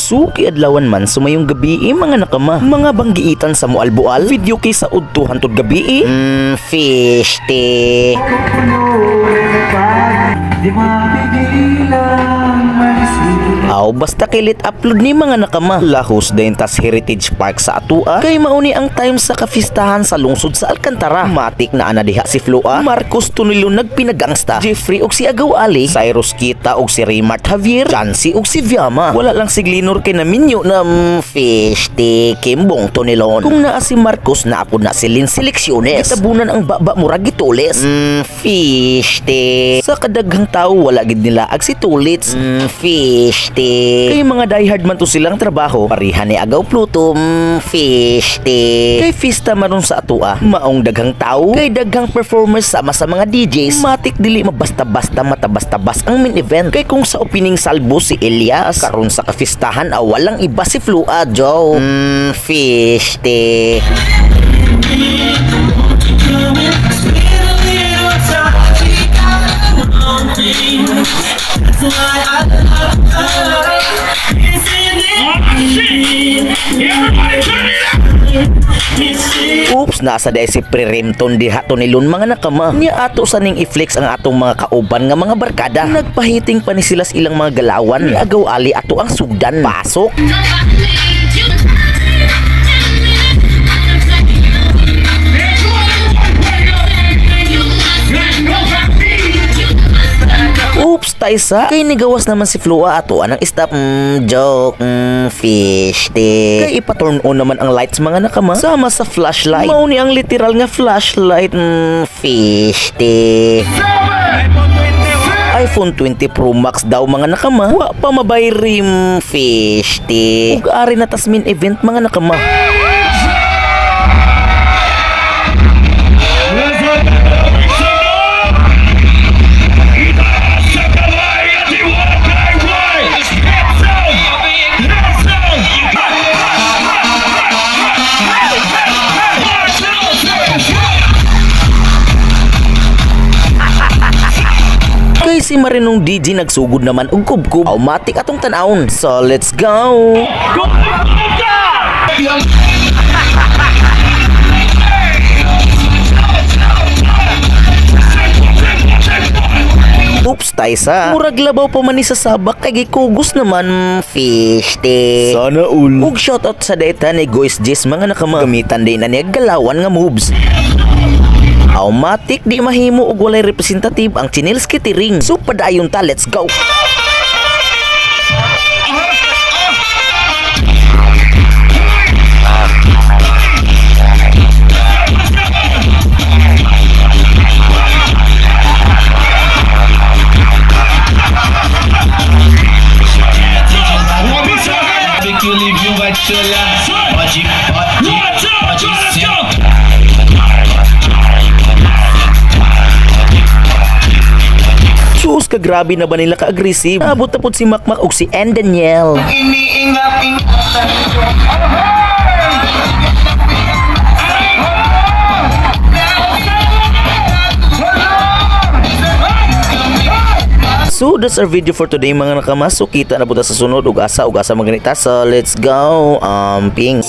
Suki adlawan man sumayong gabi mga nakama. Mga banggiitan sa mualbual, video kay sa udto hantod gabi. Fish te. Aw basta kilit upload ni mga nakama. Lahos din tas Heritage Park sa atua. Kay mauni ang time sa kafistahan sa lungsod sa Alcantara. Matik na ana diha si Floa, Marcos Tunilo nagpinagangsta, Jeffrey og si Agaw Ali, Cyrus Kita og si Raymart Javier, Jancy og si Viama. Wala lang si Glinor kay naminyo na fish te Kimbong Tunilon. Kung naa si Marcos na apod na si Lin Selecciones. Gitabunan ang baba murag gitulis. Fish te. Sa kadaghang tao wala gid nila ag si Tulits. Fish te. Kay mga diehard man to silang trabaho, parihan ni Agaw Pluto. Fish te. Kay fiesta maron sa atua, maong daghang tao, kay daghang performers sama sa mga DJs. Matik dili mabasta-basta matabas-tabas ang main event. Kay kung sa opening salbo si Elias, karon sa kafistahan walang iba si Flua Joe. Fish te. Oops, nasa day si Pre-Rimton diha to nilon mga nakama. Niya ato sa ning i-flex ang atong mga kauban nga mga barkada. Nagpahiting pa ni sila ilang mga galawan. Ni Agaw Ali ato ang sugdan. Pasok. Oops, Taysa. Kay nigawas naman si Flua ato anang stop. Joke. Fish te. Kay ipaturn on naman ang lights mga nakama sama sa flashlight. Mauni ang literal nga flashlight. Fish te. iPhone 20 Pro Max daw mga nakama. Wa pa mabayrim. Fish te. Ug ari na tas main event mga nakama. Si Marinong DJ nagsugod naman og kubkub. Automatic atong tanawon. So let's go. Oops, Taysa. Murag labaw pa man ni sa sabak kay gikugos naman. Fish te. Sana all. Ug shoutout sa data ni Gois Jess mga nakama. Gamitan din na niya galawan nga moves. Automatic di mahimo og walay representative ang Chinels Kitty-Ring. So padayon ta, let's go. Grabe na ba nila ka-aggressive? Abot na po si Makmak o si N. Daniel. So that's our video for today mga nakama. So kita na po ta sa sunod ug asa maganita. So let's go. Ping.